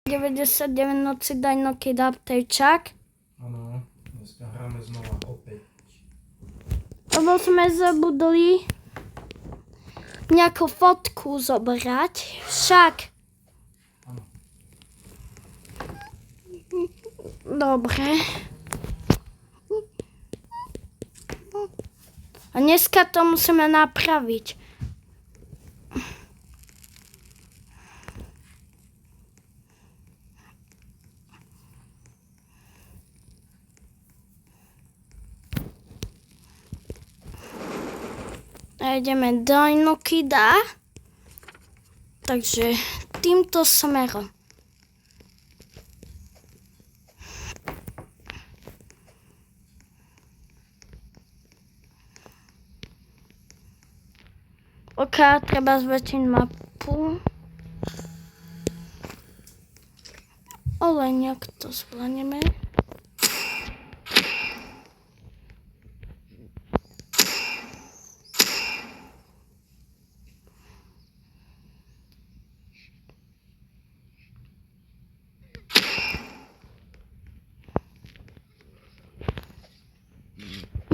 99 noci Dinokids updatečák. Áno, dneska hráme znova opäť. Lebo sme zabudli nejakú fotku zobrať. Však. Áno. Dobre. A dneska to musíme napraviť. A ideme Dinokida. Takže týmto smerom. OK, treba zväčšiť mapu. Ale nejak to zvládneme.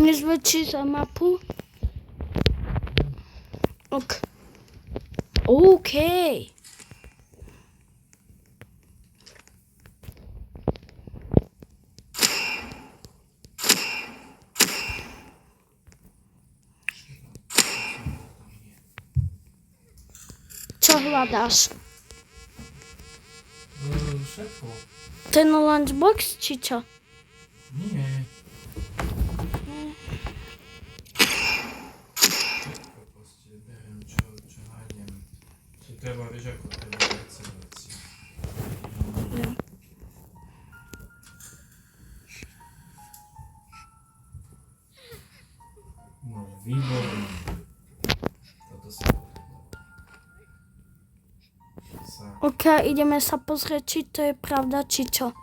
Nezväčší za mapu. OK. Čo hľadáš? Všetko. Ten lunchbox, či čo? Nie. Treba, vieš, ako treba veci. No, výborné. Toto sa potrebuje. OK, ideme sa pozrieť, či to je pravda, či čo.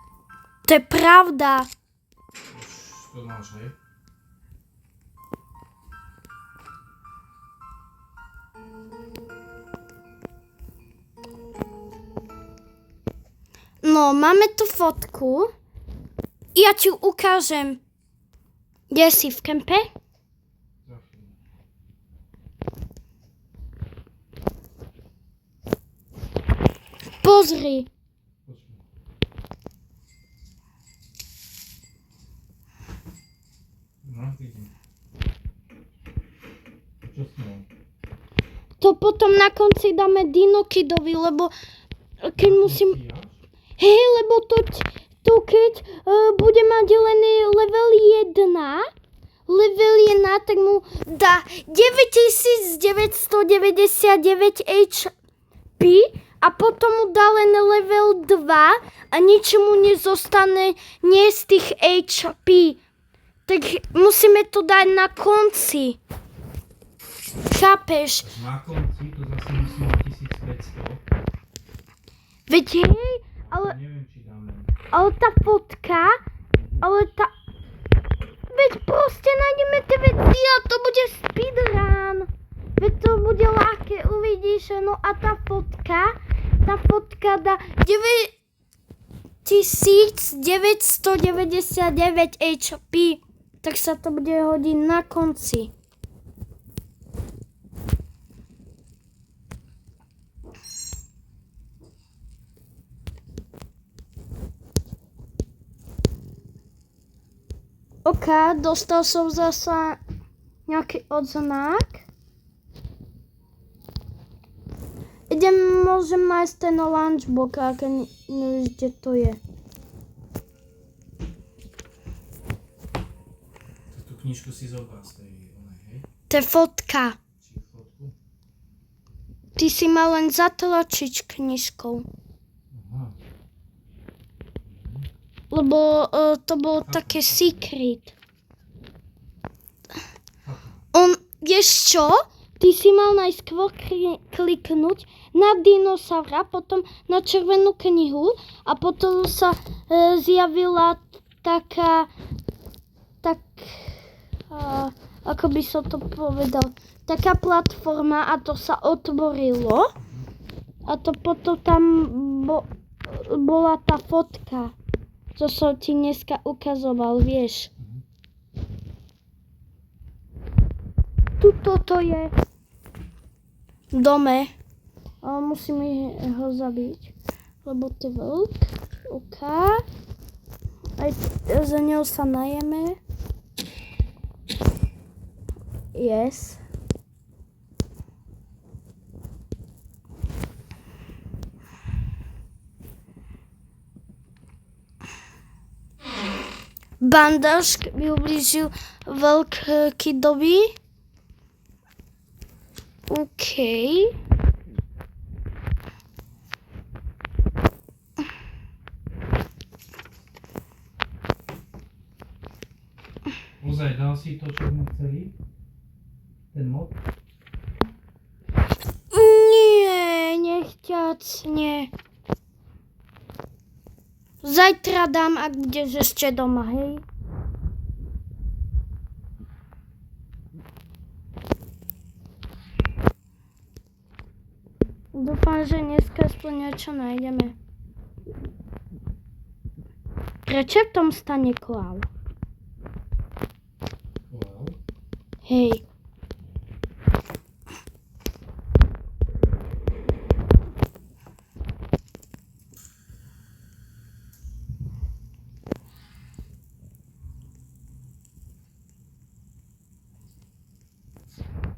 To je pravda. Už to máš, hej? No, máme tu fotku. Ja ti ukážem. Kde si v kempe? Pozri. No, vidím. Čo s ňou? To potom na konci dáme Dinokidovi, lebo keď musím... Hej, lebo to keď bude mať len level 1, tak mu dá 9999 HP a potom mu dá len level 2 a nič mu nezostane nie z tých HP. Tak musíme to dať na konci. Chápeš? Na konci to zase musí mať 1500. Veď hej, Neviem, či dáme. ale tá fotka, veď proste nájdeme tie veci a to bude speedrun. Veď to bude ľahké, uvidíš, no a tá fotka dá 9999 HP, tak sa to bude hodiť na konci. OK, dostal som zasa nejaký odznak. Môžem nájsť ten lunchbox, ak nevíš, kde to je. Tú knižku si zobral z tej onej, hej? To je fotka. Či fotku? Ty si mal len zatlačiť knižkou. Aha. Lebo to bolo také secret. Vieš čo? Ty si mal najskôr kliknúť na dinosaura, potom na červenú knihu a potom sa zjavila taká, ako by som to povedal, taká platforma a to sa otvorilo. A to potom tam bola tá fotka, čo som ti dneska ukazoval, vieš. Tuto to je v dome. Ale musíme ho zabiť, lebo to je vlk. OK. Aj za ňou sa najeme. Yes. Bandáž by ublížil vlk kidovi. OK. Ozaj, dal si to, čo sme chceli? Ten mod? Nie, nechťac, nie. Zajtra dám, ak budeš ešte doma, hej? Dúfam, že dneska aspoň niečo nájdeme. Prečo v tom stane kláv? Wow. Hej.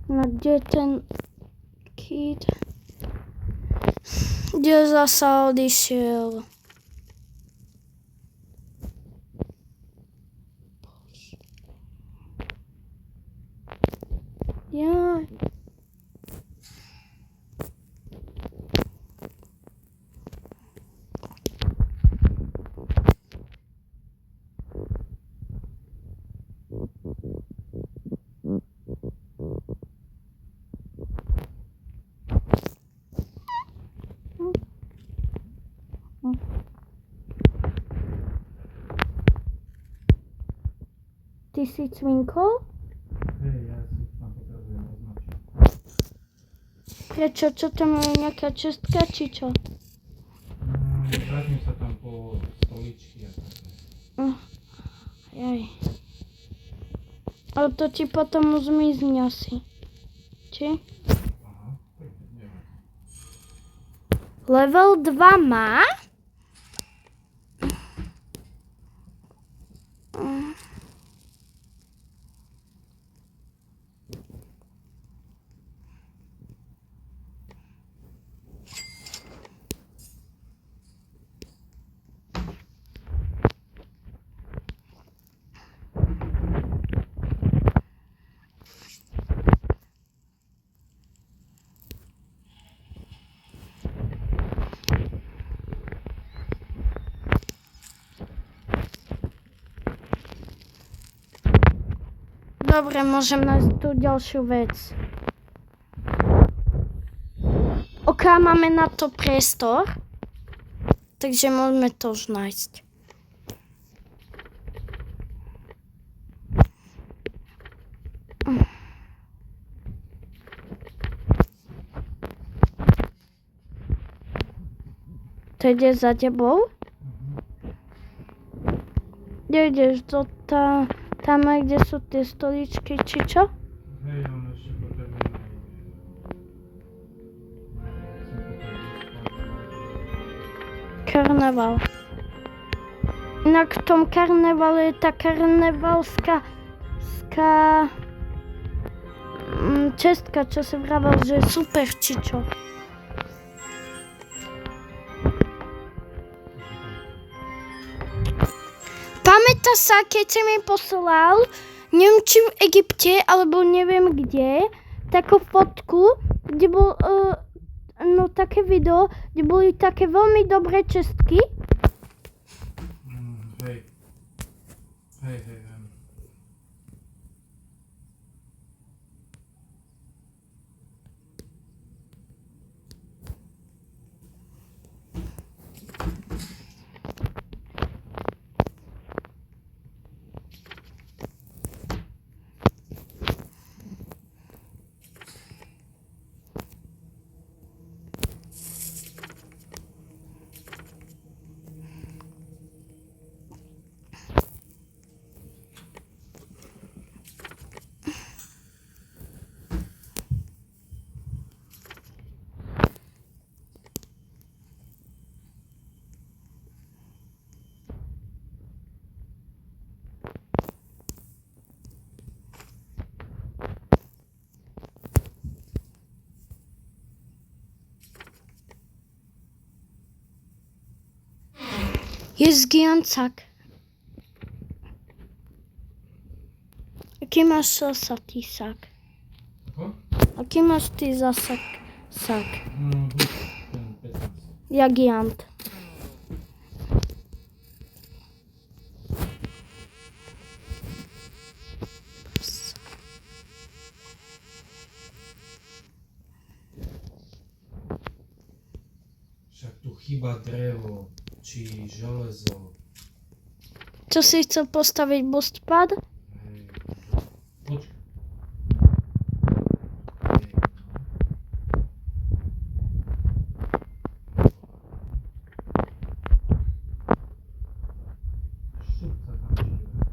No kde je ten kid? Kde zasa odišiel? Jaj. Ty si cvinkol? Hej, ja si tam potrebujem označiť. Prečo? Čo tam je nejaká čestka, či čo? Vrátim sa tam po stoličky a také. Jaj. Ale to ti potom zmizne asi. Či? Aha, tak neviem. Level 2 má? Dobre, môžem nájsť tú ďalšiu vec. OK, máme na to priestor. Takže môžeme to už nájsť. To ide za tebou? Kde ideš? Tam, kde sú tie stoličky, či čo? Hej, on ešte potrebuje Karneval. Inak v tom karnevale je tá karnevalská čestka, čo si vravel, že je super, či čo. Pamätáš sa, keď si mi poslal, neviem či v Egypte, alebo neviem kde, takú fotku, kde bol také video, kde boli také veľmi dobré čestky. Hej. Hej. Jest giancak. Jaki masz ty sak? Ako? Jaki masz ty za sak? No, ten 15. Ja giant. Však tu chýba drevo, či železo. Co si chce postaviť boostpad? Hej. Počkaj. Hej, no. Šupka tam chýba.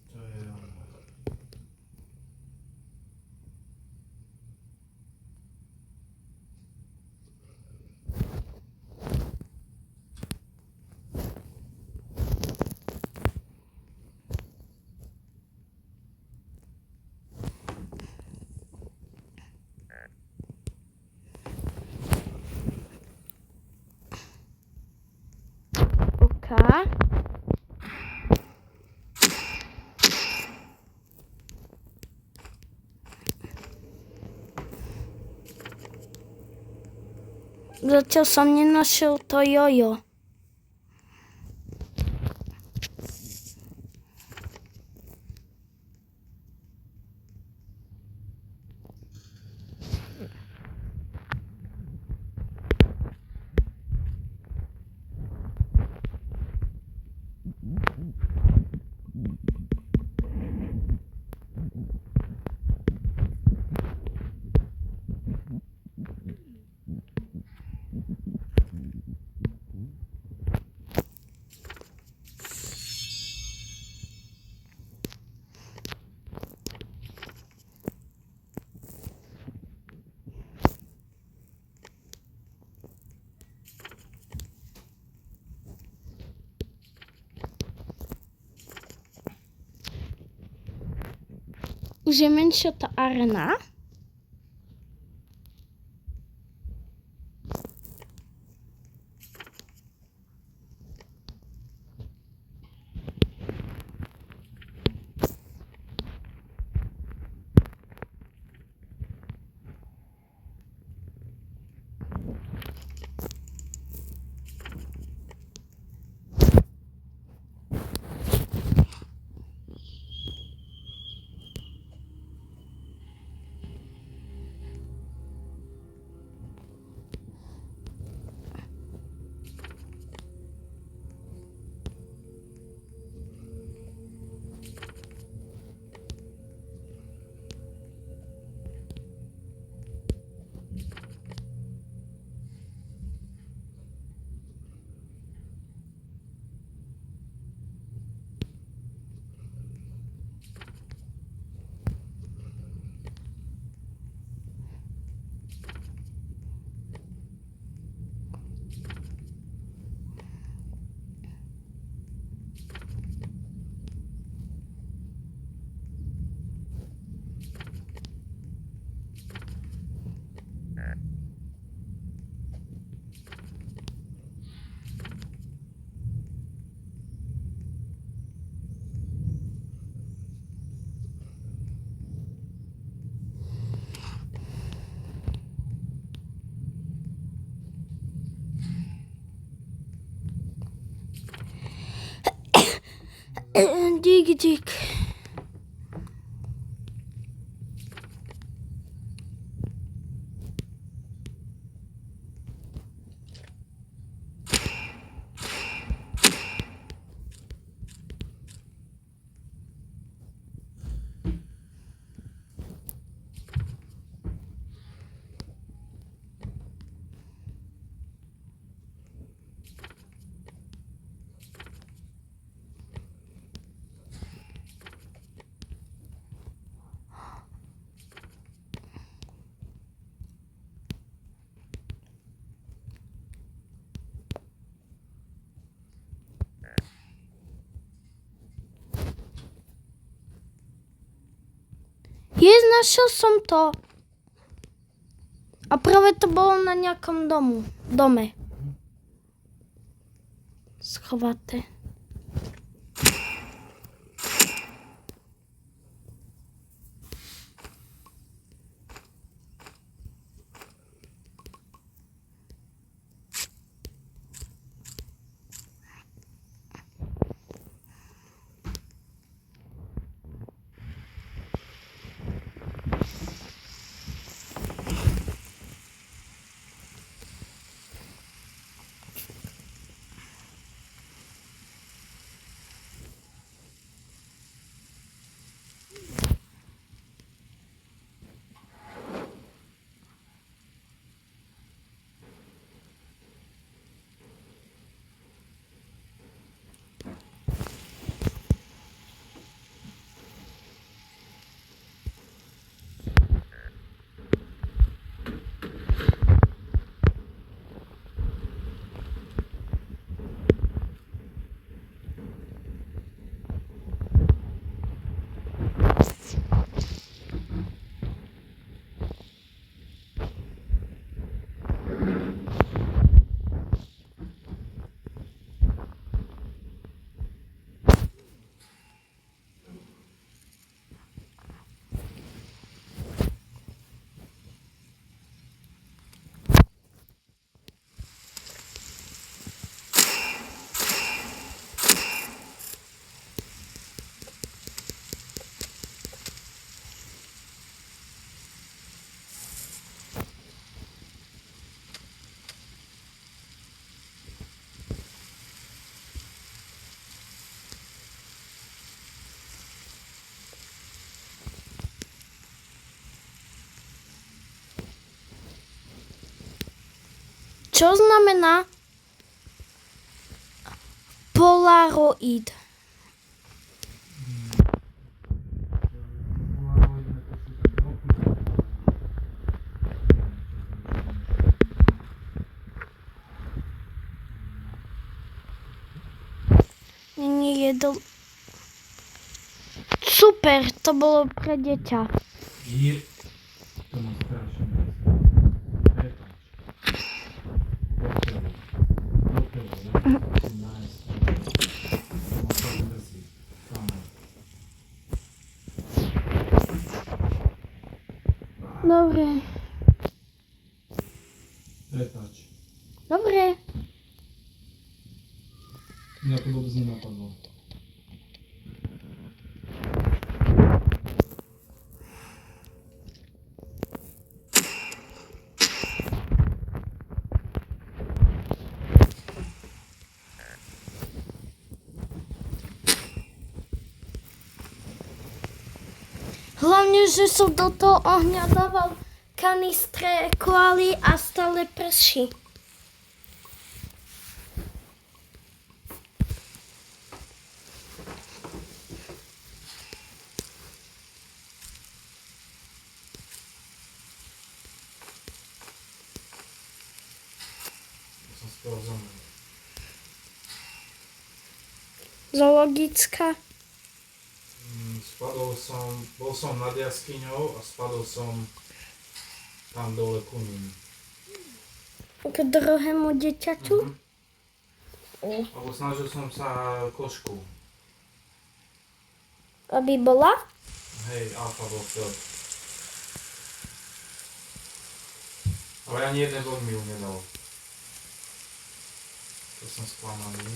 To je ono. OK. Zatiaľ som nenašiel to jojo. Už je menšia tá arena. Dík. Našiel som to. A práve to bolo na nejakom dome. Schovaté. Čo znamená Polaroid? Není jedol. Super, to bolo pre deťa. To má strašne. Dobre. Pretač. Dobre. Mňa to vôbec nenapadlo. Hlavne, že som do toho ohňa dával kanistre koaly a stále prší. Som skoro zomrel. Zoologická. Bol som nad jaskyňou a spadol som tam dole ku ním. K druhému deťaťu. Alebo snažil som sa košku. Aby bola. Hej, alfa bol vtedy. Ale ani jeden vlk mi ju nedal. To som sklamaný.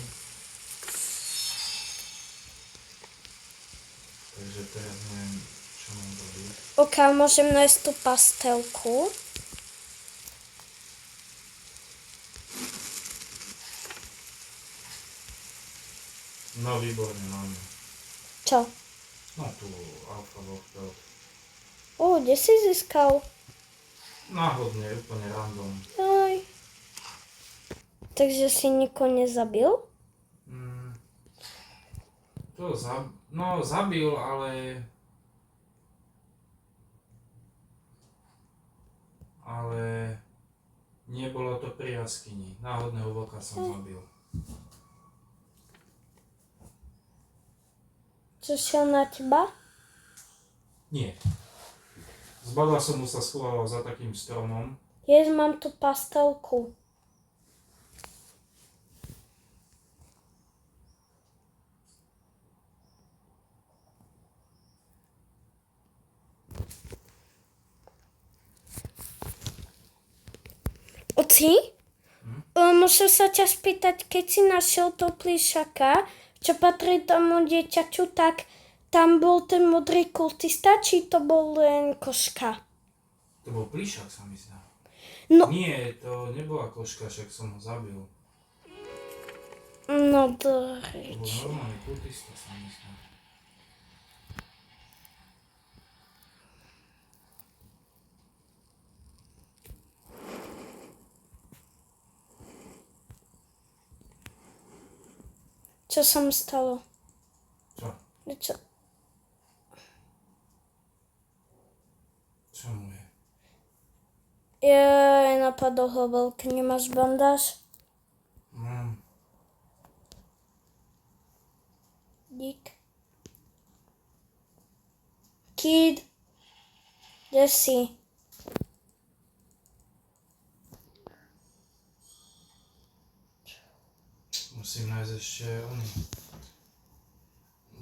Takže teraz neviem, čo mám robiť. Ok, môžem nájsť tú pastelku. No výborne, máme. Čo? No tu alfa bol vtedy. Kde si získal? Náhodne, úplne random. Aj. Takže si nikoho nezabil? Zabil, ale nebolo to pri jaskyni. Náhodného vlka som zabil. Čo šiel na teba? Nie. Zbadal som mu sa schoval za takým stromom. Mám tu pastelku. Oci? Môžem sa ťa spýtať, keď si našiel toho plišaka, čo patrí tomu dieťaču, tak tam bol ten modrý kultista, či to bol len koška? To bol plišak, sa mi zdá. No. Nie, to nebola koška, však som ho zabil. No To dobre. bol normálny kultista, sa mi zdá. Čo sa mu stalo? Čo? Čo? Čo mu je? Napadol ho veľký, nemáš bandáž? Mám. Dík. Kid, kde si? Musím nájsť ešte oný.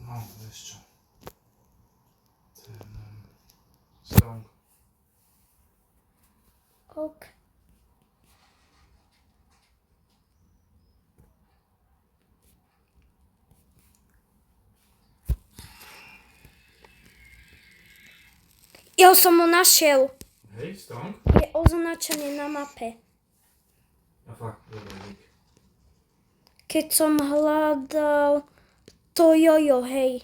No, vieš čo. Ten strong. Ok. Ja som ho našiel. Hej, strong? Je označený na mape. A fakt, dobre, dík. Keď som hľadal to jojo, hej.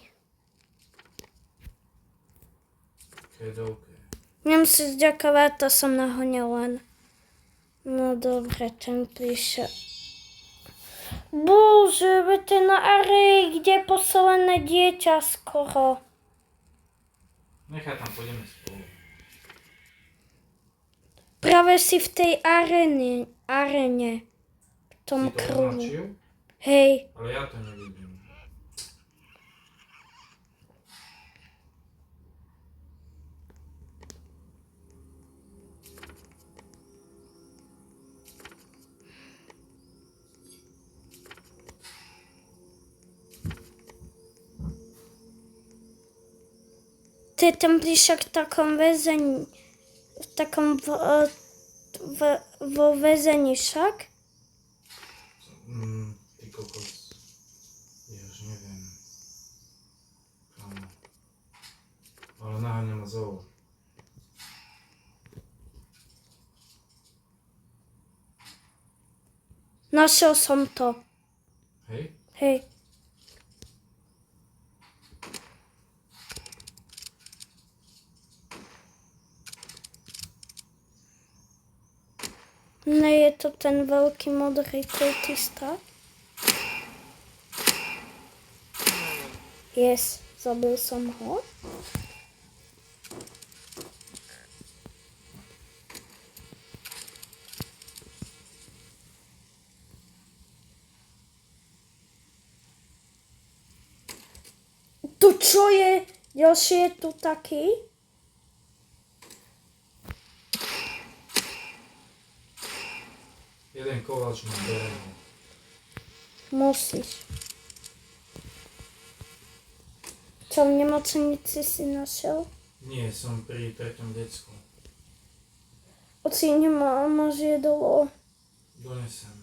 Kedovke. Nemusíš ďakovať, to som nahonil len. No dobre, ten píše. Bože, veď ten na areji, kde je posledné dieťa skoro. Nechaj tam, pôjdeme spolu. Práve si v tej arene. V tom Si to kruhu. označil? Hej. Ale ja to nevidím. To je ten blížak v takom väzení. V takom vo väzení však. Ty kokos. Ja už neviem. Kámo. Ale naháňa ma zovo. Našiel som to. Hej? Hej. Nie je to ten veľký modrý kultista? Yes, zabil som ho. Tu čo je? Ďalší je tu taký? Jeden kovač ma berie. Musíš. Čo v nemocnici si našiel? Nie, som pri treťom decku. Oci, máš jedlo. Donesem.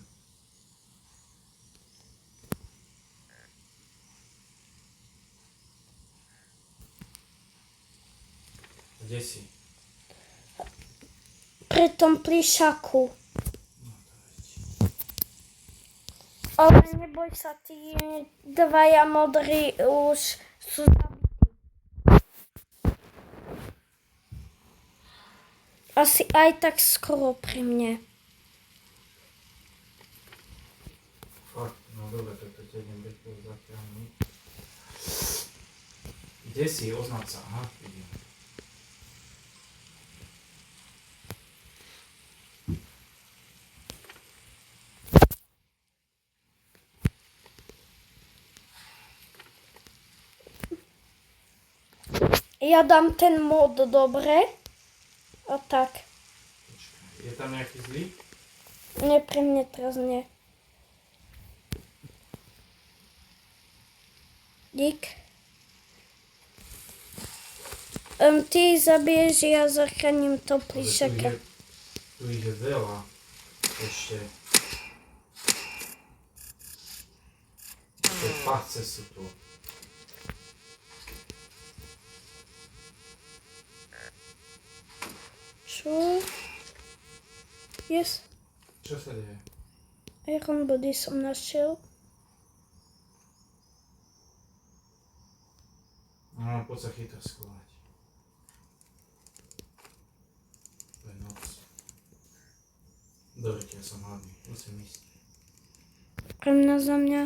Kde si? Pri tom plišaku. No to veď. Ale neboj sa, tí dvaja modrí už sú zabití. Asi aj tak skoro pri mne. Fakt, no dobre, tak to ťa idem rýchlo zatiahnuť. Kde si? Označ sa. Aha, vidím. Ja dám ten mod, dobre? A tak. Počkaj, je tam nejaký zlý? Nie, pre mňa teraz nie. Dík. Ty zabiješ, ja zachránim to Ale plišaka. tu ich je veľa. Ešte. Ešte pasce sú tu. Čo? Yes. Čo sa deje? Iron body som našiel. No, poď sa chytro schovať. To je noc. Dobre, ja som hladný. Musím ísť. Pre mňa za mňa.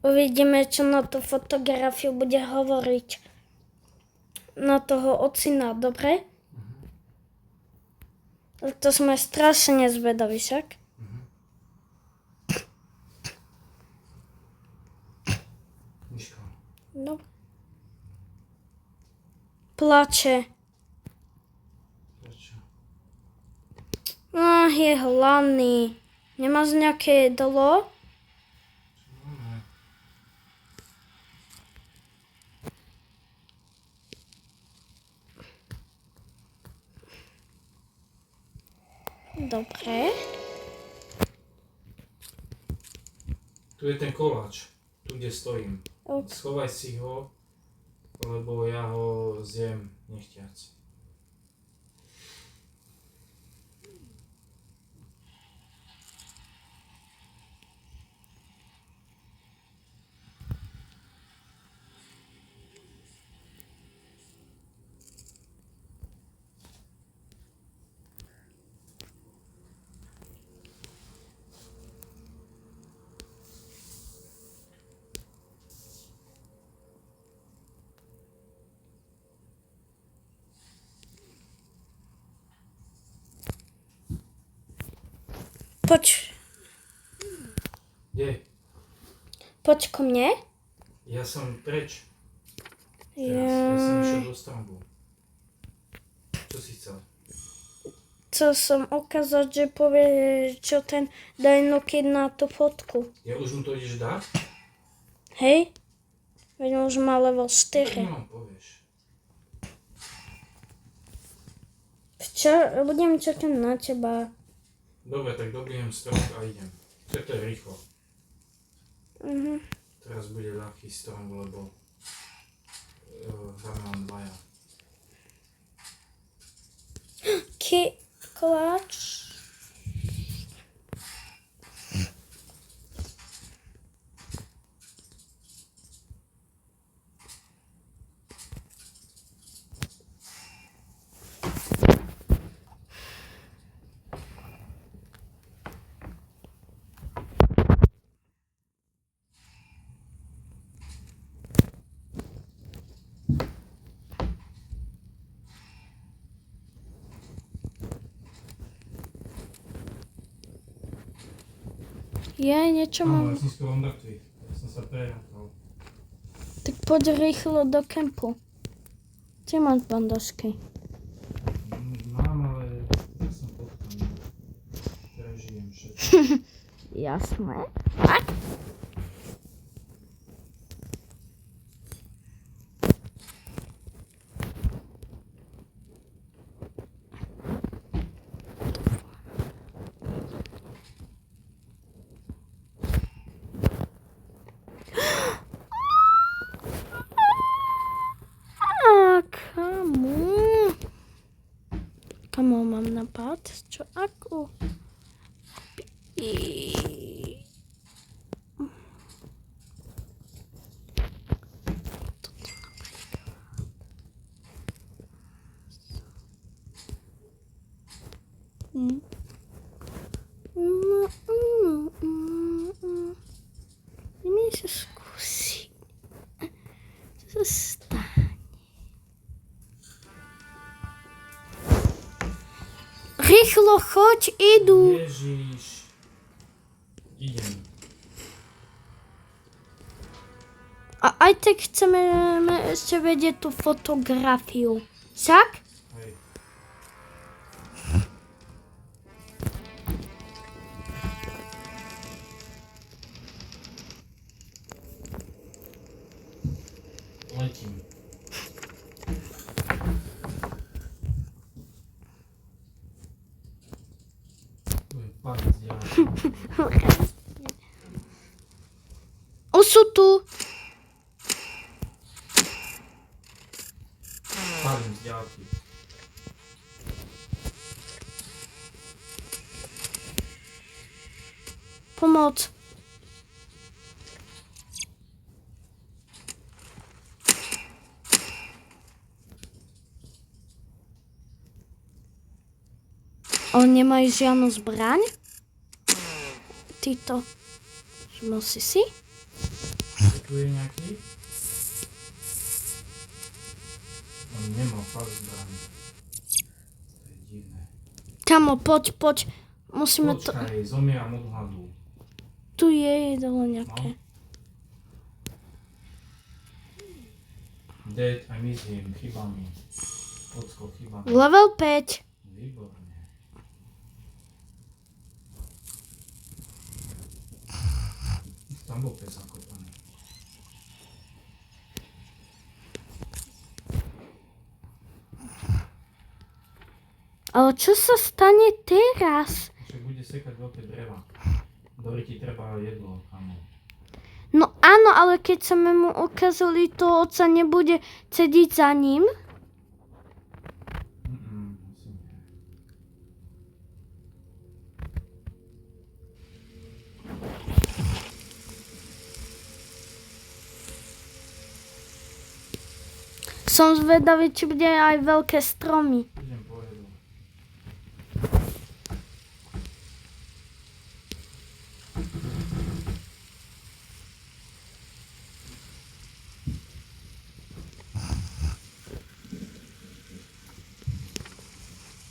Uvidíme, čo na tú fotografiu bude hovoriť. Na toho ocina, dobre? To sme strašne zvedaví, však? Miško. No. Plače. Prečo? Je hlavný. Nemáš nejaké jedlo? Čo máme? Dobre. Tu je ten koláč. Tu, kde stojím. Ok. Schovaj si ho, lebo ja ho zjem nechtiac. Poď. Kde? Poď ko mne. Ja som preč. Ja som išiel do strombu. Čo si chcel? Chcel som ukázať, že povie, čo ten Dino Kid na tú fotku. Ja už mu to ideš dať? Hej? Veď už má level Tak 4. no, povieš. Budem čakať na teba. Dobre, tak dobijem strom a idem. To je rýchlo. Teraz bude ľahký strom, lebo hráme len dvaja. Koláč. Ja niečo Áno, ja mám. som skoro mŕtvy. Ja som sa prerátal. Tak poď rýchlo do kempu. Ty máš bandažky. Mám, ale ja som potkaný. Prežijem všetko. Jasné. Kamo mám napad? Čo ako? Ideme sa skúsiť. Rýchlo, choď, idú. Ježiš. Idem. A aj tak chceme ešte vedieť tú fotografiu. Však? Hej. Letím. Tu je palec ďalej. Už sú tu. Palím z ďalky. Pomoc. Oni nemajú žiadnu zbraň? Títo. Musí si? Tu je nejaký? On nemal fakt zbraň. To je divné. Kamo, poď. Musíme to... Počkaj, zomieram od hladu. Tu je jedlo nejaké. Dead, I miss him, chýba mi. Ocko, chýba mi. Level 5. Výborne. Tam bol pes zakopaný. Ale čo sa stane teraz? Však bude sekať veľké dreva. Do ryti treba jedlo, kamo. No áno, ale keď sme mu ukázali to, oca nebude cediť za ním. Asi nie. Som zvedavý, či bude aj veľké stromy. Idem po jedlo.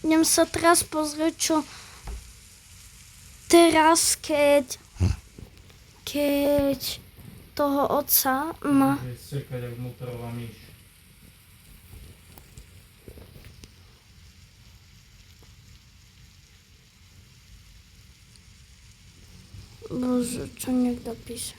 Idem sa teraz pozrieť, čo teraz, keď toho otca má... Bude sekať jak motorová myš. Bože, čo niekto píše.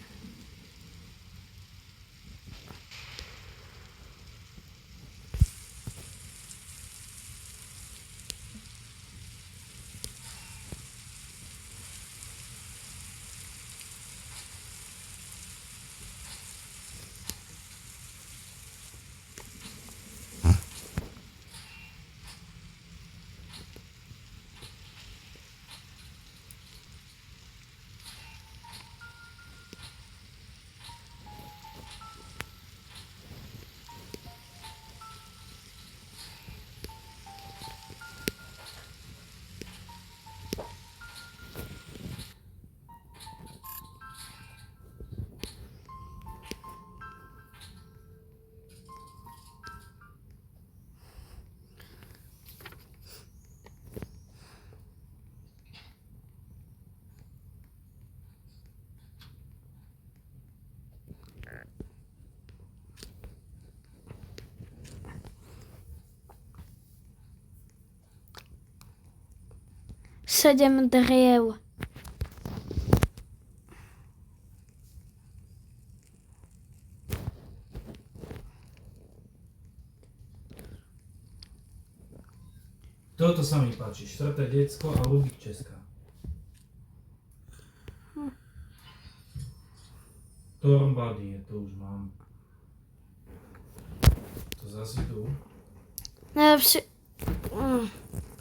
Sedem driev. Toto sa mi páči. Štvrté decko a Ludvík Česká. Tormbady, to už mám. To zase idú. Najlepšie...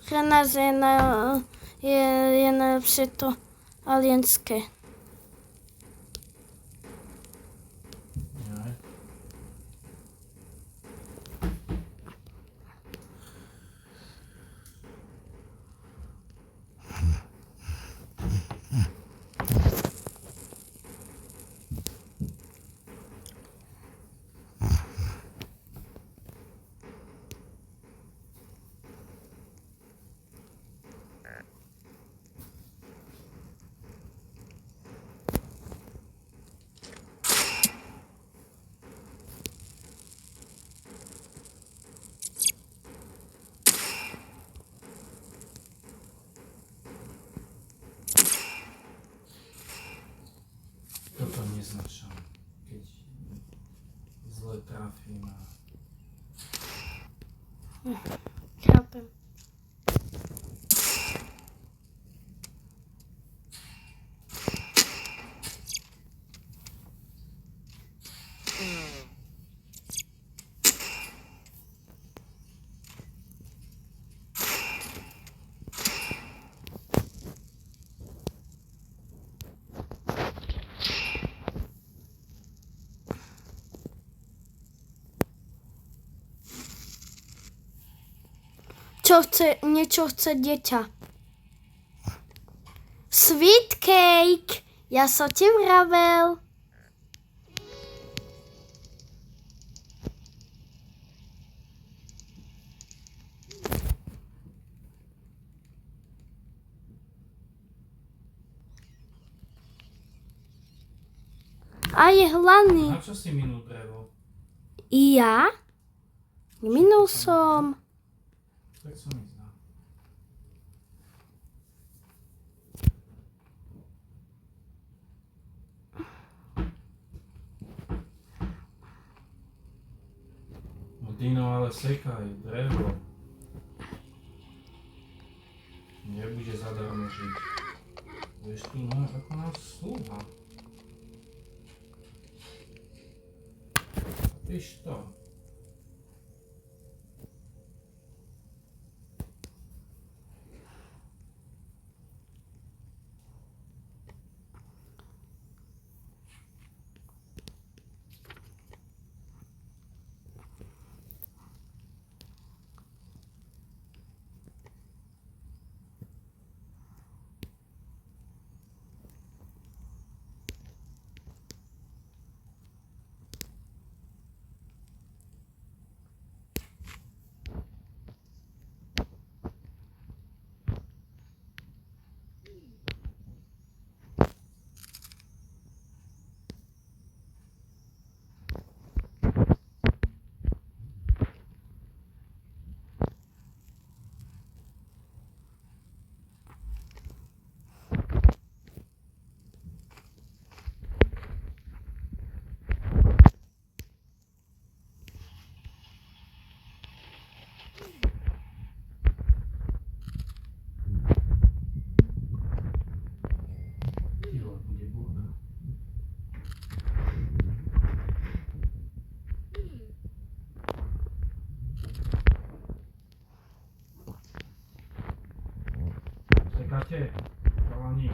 Pre nás je najlepšie to alienské. Jaj. neznášam, keď zle trafím a Chápem. Niečo chce dieťa. Sweet cake, ja som ti vravel. A je hladný. na čo si minul drevo? I ja? Minul som. Tak som mi znal. No Dino, ale sekaj drevo. Nebude zadarmo žiť. Vieš tu, no, ako nás slúha. Víš to. Čekáte, chalani.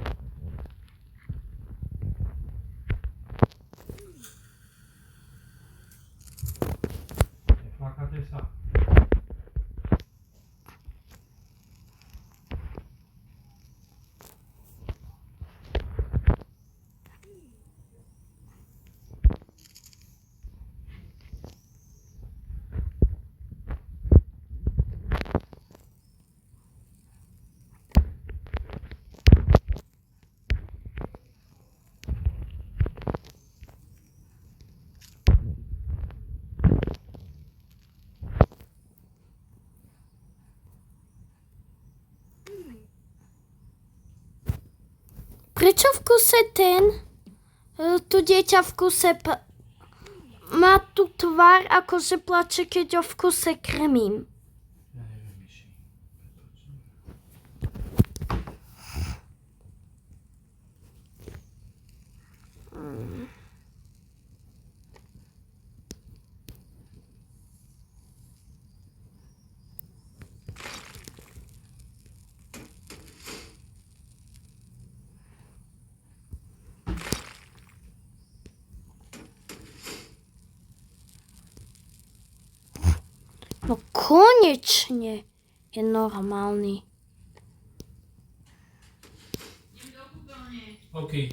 Neflákate sa. Prečo v kuse tu dieťa v kuse má tú tvár, ako že plače, keď ho v kuse krmím? Ja neviem, Myši. No konečne je normálny. OK.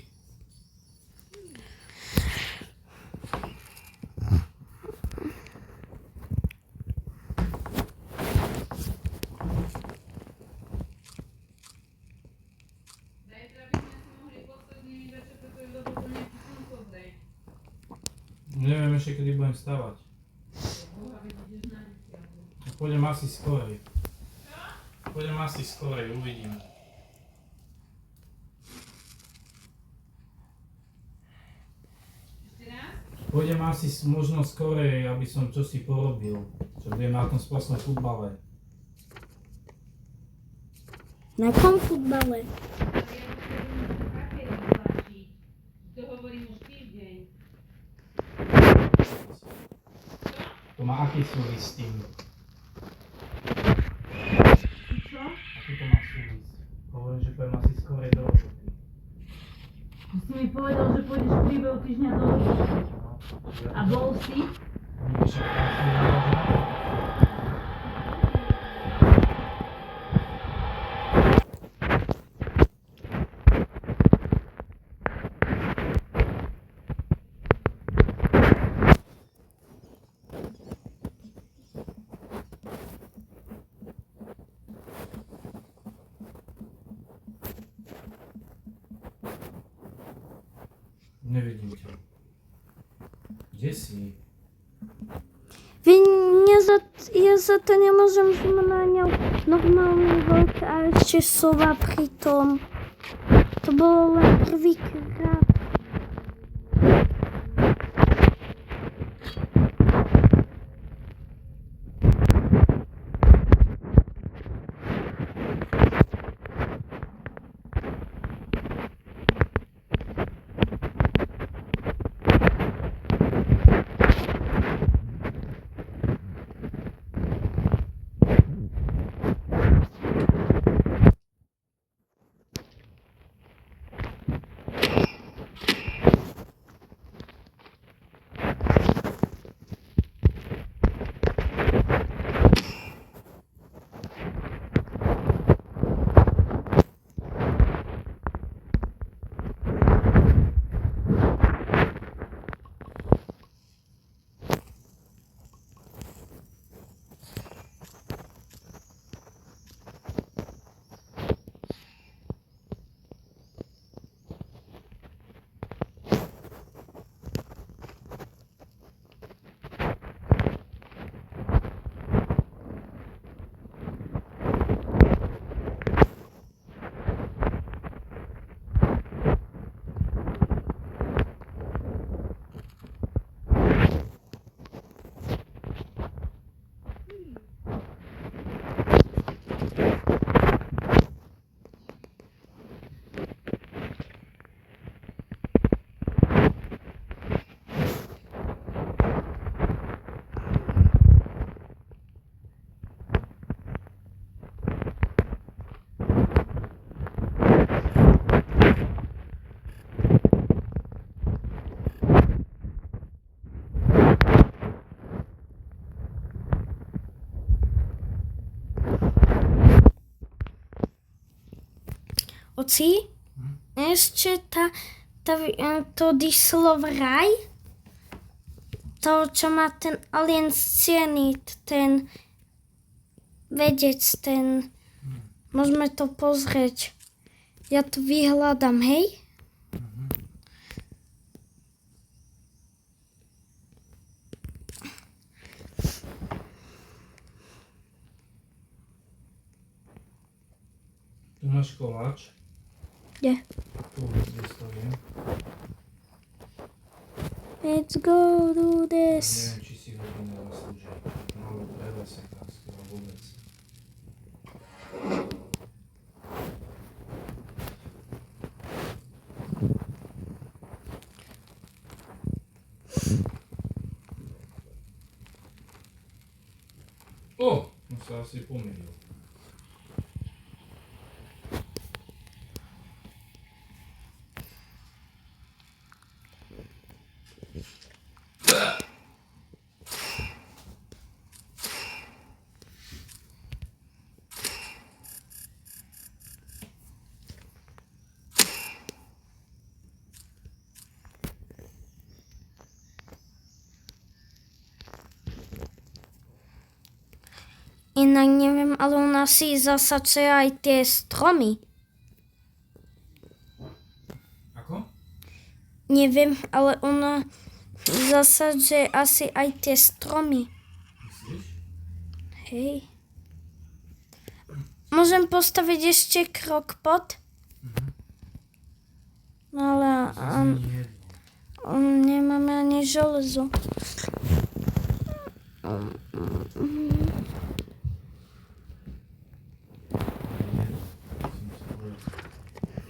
Neviem ešte, kedy budem stávať. Pôjdem asi skorej. Uvidíme. Pôjdem asi možno skorej, aby som čosi porobil. Čo budem na tom sprostom futbale. Na kom futbale? To hovorím už týždeň. To má aký súvis s tým? Čo? Aký to má súvis? Hovorím, že pôjdem asi skorej do roboty. Ty si mi povedal, že pôjdeš v priebehu týždňa do roboty. A bol si? Nie, však tam som nevedel. Nevidím ťa. Kde si? Ja za to nemôžem, že ma naňal normálny vlk a ešte sova pritom. To bolo len prvýkrát. Oci, ešte to dyslo vraj, to, čo má ten alien scienid, ten vedec, ten, môžeme to pozrieť. Ja to vyhľadám, hej? Tu máš koláč. Kde? Tu vystavím. Let's go do Ja this. neviem, či si ho to nezaslúži. Malo prevesekárske a vôbec. O! On sa asi pomýlil. Inak neviem, ale u nás si zasačuje aj tie stromy. Ako? Neviem, ale u nás zasačuje asi aj tie stromy. Myslíš? Hej. Môžem postaviť ešte krok pod? No ale Zase nie jedno. nemáme ani nie železo.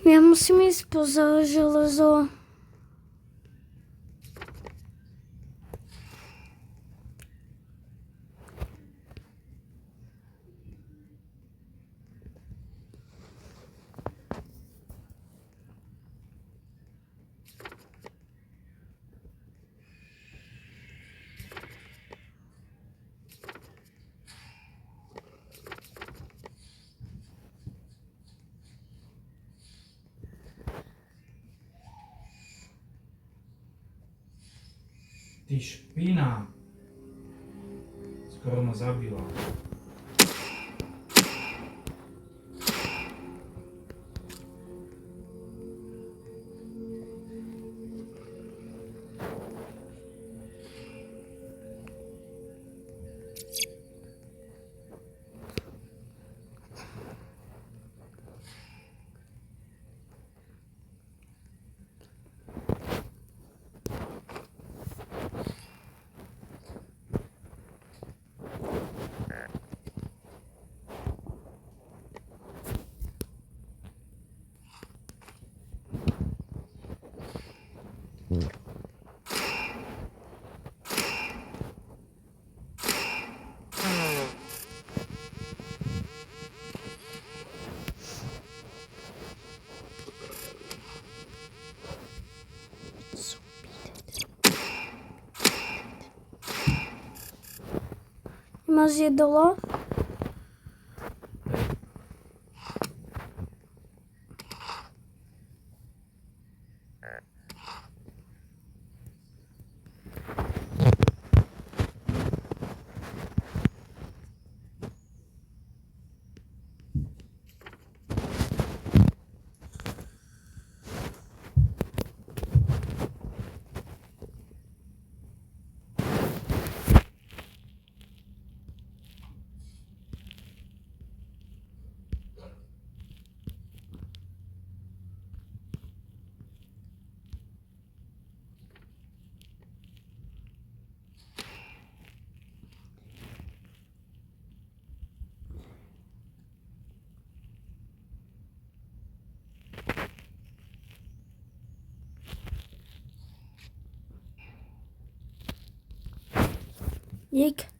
Ja musím ísť po železo. Ty špina. Skoro ma zabila. Máš jedlo? Dík.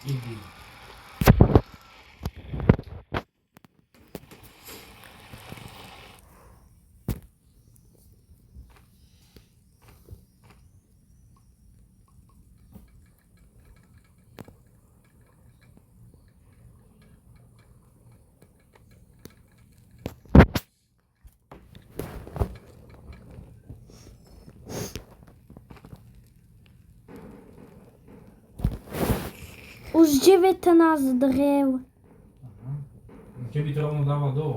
Idy. Už 19 drev. Aha. Keby to rovno dával do.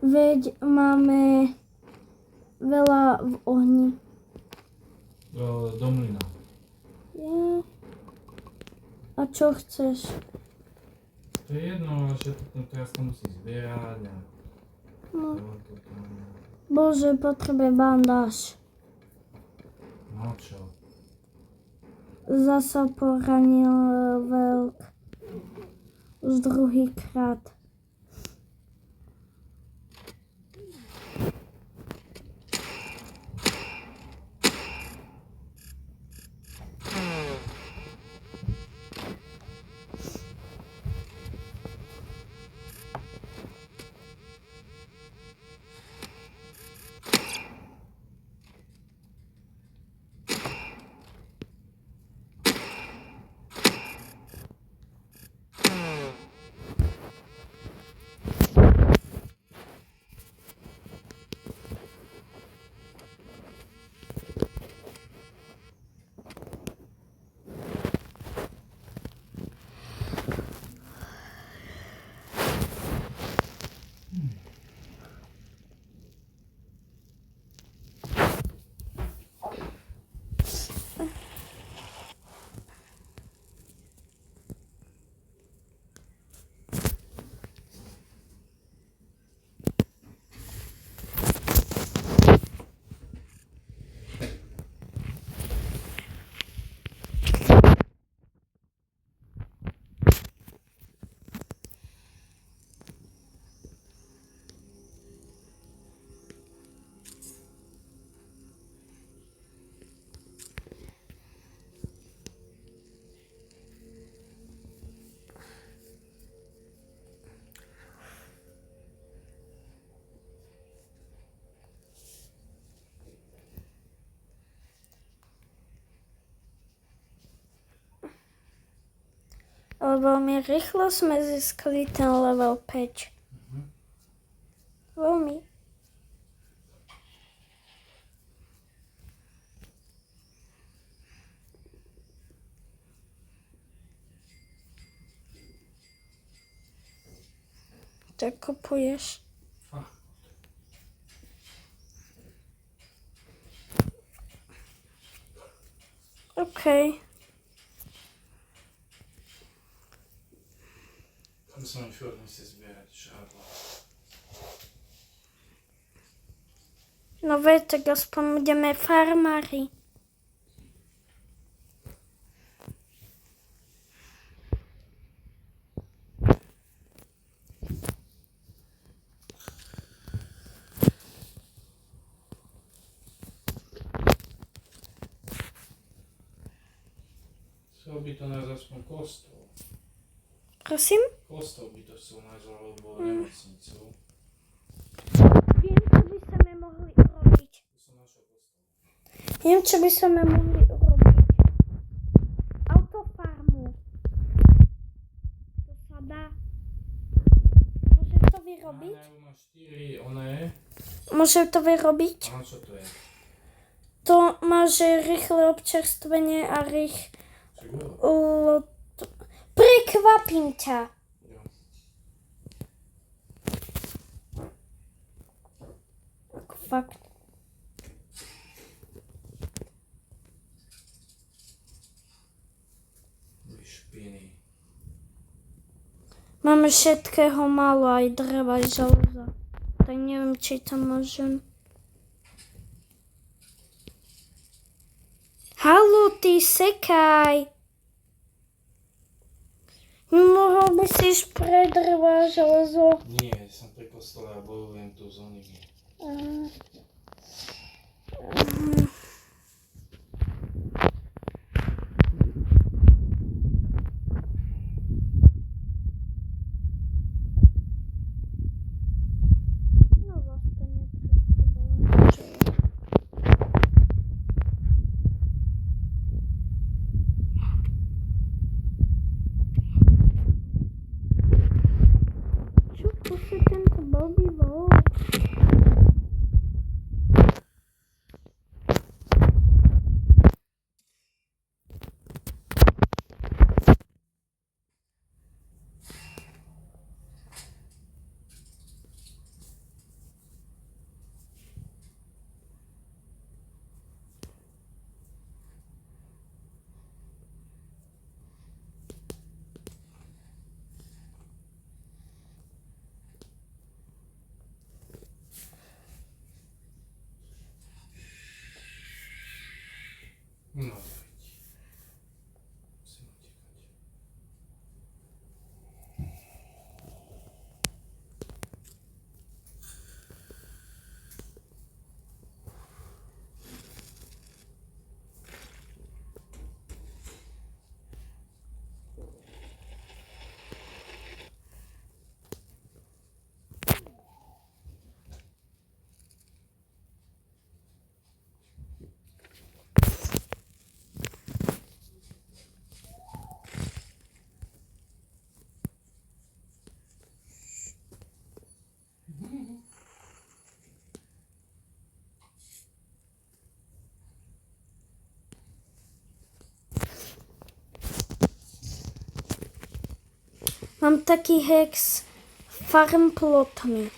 Veď máme veľa v ohni. Do mlyna. Je. A čo chceš? To je jedno, že to teraz to musí zbierať a... No. To tam... Bože, potrebujem bandáž. No čo? Zasa poranil veľk. Už druhýkrát. Ale veľmi rýchlo sme získali ten level 5. Veľmi. Tak kupuješ. Fakt. OK. Tam som mi furt nechce zbierať žádlo. No veď, tak aspoň budeme farmári. Chcel by to nájsť aspoň kostol. Prosím? Kostol by to chcel nájsť, alebo nemocnicu. Viem, čo by sme mohli urobiť. To som našiel kostol. Viem, čo by sme mohli urobiť. Autofarmu. To sa dá. Môžem to vyrobiť? Má 4 oné. Môžem to vyrobiť? A čo to je? To má, že rýchle občerstvenie a Prekvapím ťa. Jo. Ako fakt. Vy špiny. Máme všetkého málo, aj dreva, aj železa. Tak neviem, či to môžem. Haló, ty sekaj. Mohol by si ísť pre dreva a železo. Nie, som pri kostole a bojujem tu s onými. No vlastne netreba. Čo to si tento blbý vol? No, veď. Musím utekať. Mám taký hex farm plotmi.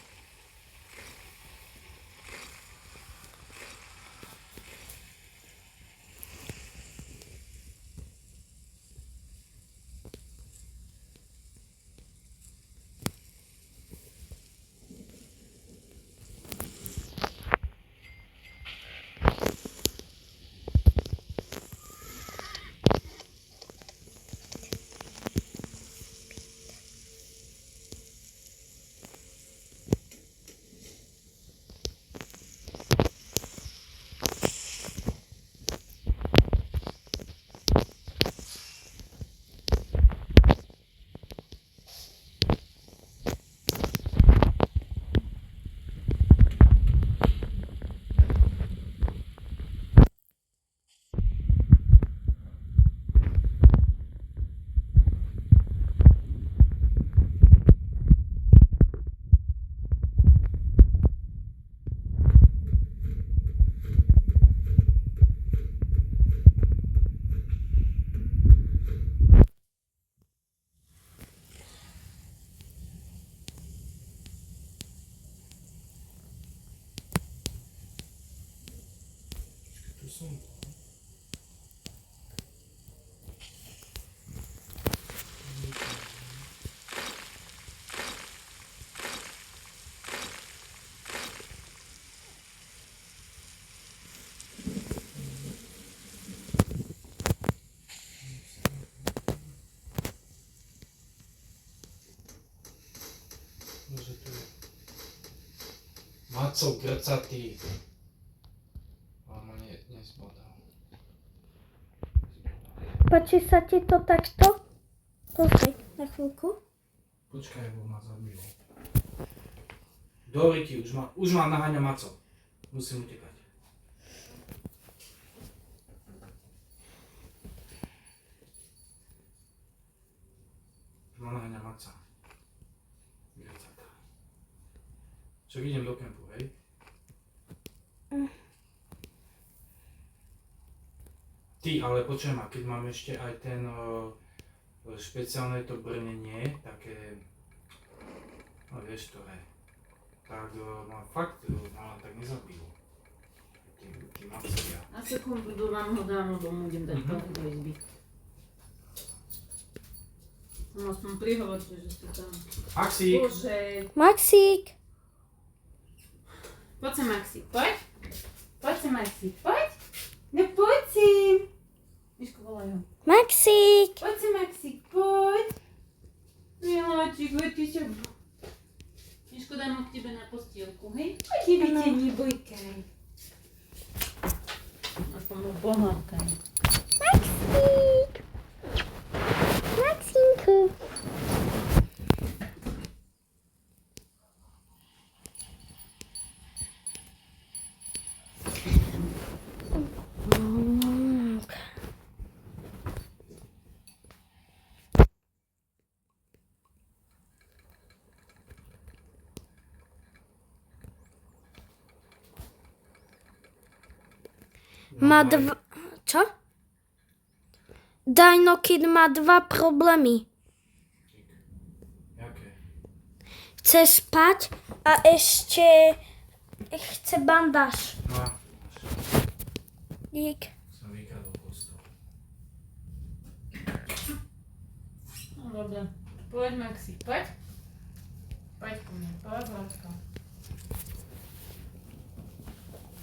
som. Môže tu je. Macov grcatý. Ale ma nezbodal. Páči sa ti to takto? Pozri, na chvíľku. Počkaj, bo ma zabil. Do ryti, už ma naháňa Macov. Musím utekať. Už ma naháňa Maca. Grcatá. Však idem do kempu, hej? Ty, ale počujem ma, keď mám ešte aj ten špeciálne to brnenie, také, no vieš ktoré, tak ma fakt tak nezabijú. Tí mafia. Na sekundu vám ho dám domů, idem dať práve do izby. No aspoň prihovorte, že ste tam. Maxík! Bože. Maxík. Poď sem, Maxík, poď. Poď sem, Maxík, poď. No poď sem. Miško, volaj ho. Maxík. Poď sem, Maxík, poď. Miláčik, veď ty sa... Miško, dám ho k tebe na postielku, hej? Poď, nebojte, nebojkaj. Aspoň mu pohľadkaj. Maxík. Maxínku. Má dva... Čo? Dino Kid má dva problémy. Jaké? Chce spať a ešte chce bandáž. No, Dík. som vykradol kostol. No dobre. Poď, Maxík, poď. Poď ku mne, poď, Zlatko.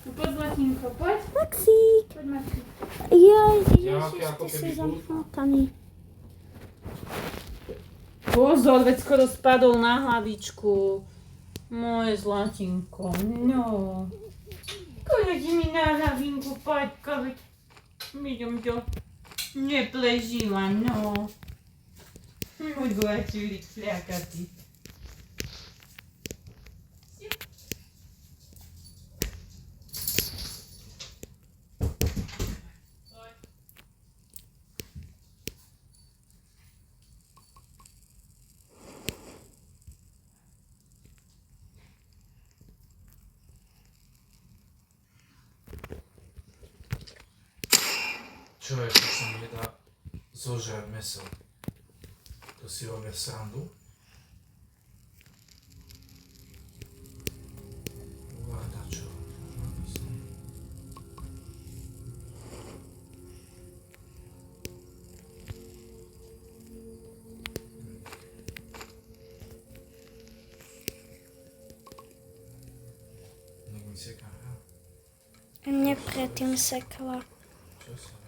No poď, Zlatinko, poď. Maxík. Poď, Maxík. Ježiš, ako ty si keby zamknutaný. Pozor, veď skoro spadol na hlavičku. Moje Zlatinko, no. Skoro ti mi na hlavinku padka, veď mi to nepležila, no. Môj Zlatúrik fľakatý. Čo je, keď sa mi nedá zožrať mäso? To si robia srandu? Vláda čo? Nech mi seká, ja? Mne predtým sekla. Čo sa robí?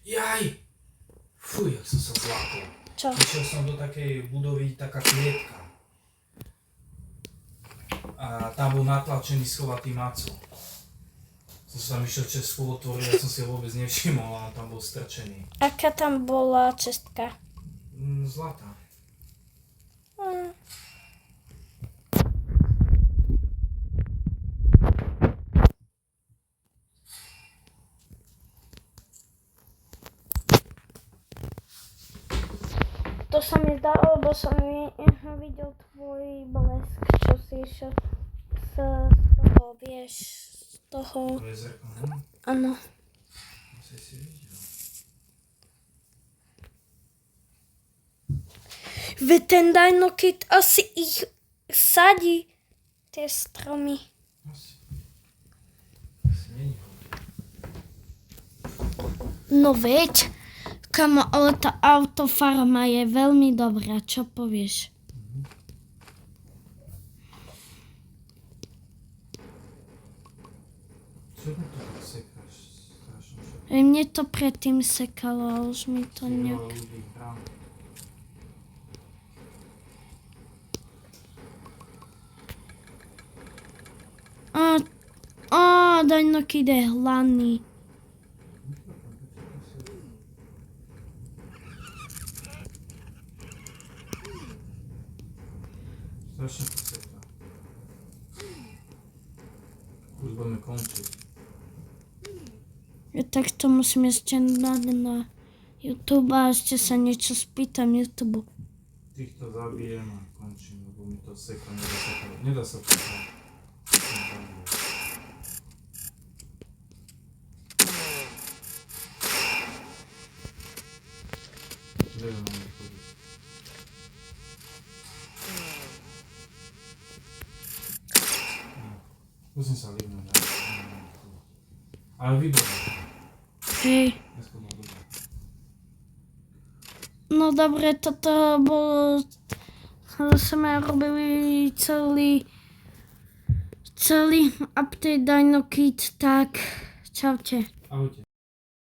Jaj! Fuj, jak som sa zlákol. Čo? Išiel som do takej budovy, taká klietka. A tam bol natlačený schovatý maco. Som sa tam išiel cez otvoril, ja som si ho vôbec nevšimol, a on tam bol strčený. Aká tam bola cestka? Zlatá. To sa mi zdá, lebo som videl tvoj blesk, čo si išiel z toho, vieš, z toho, To je zrkadlo. áno. Asi si videl. Veď ten Dino-Kid asi ich sadí, tie stromy. Asi není ho. No veď, kamo, ale tá autofarma je veľmi dobrá, čo povieš? Čo mu to tak sekáš? Strašne všetko. Mne to predtým sekalo, ale už mi to Veľa nejak... ľudí hrá. Dino-Kid je hladný. Strašne to seká. Už budeme končiť. Ja takto musím ešte dať na YouTube a ešte sa niečo spýtam YouTube. Týchto zabijem a končím, lebo mi to seká, nedá sa to hrať. Neviem, mám chodiť. Musím sa líbnúť. Ale výborné. Hej. Dneska bolo dobré. No dobre, toto bolo... Sme robili celý update Dino-Kid, tak čaute. Ahojte.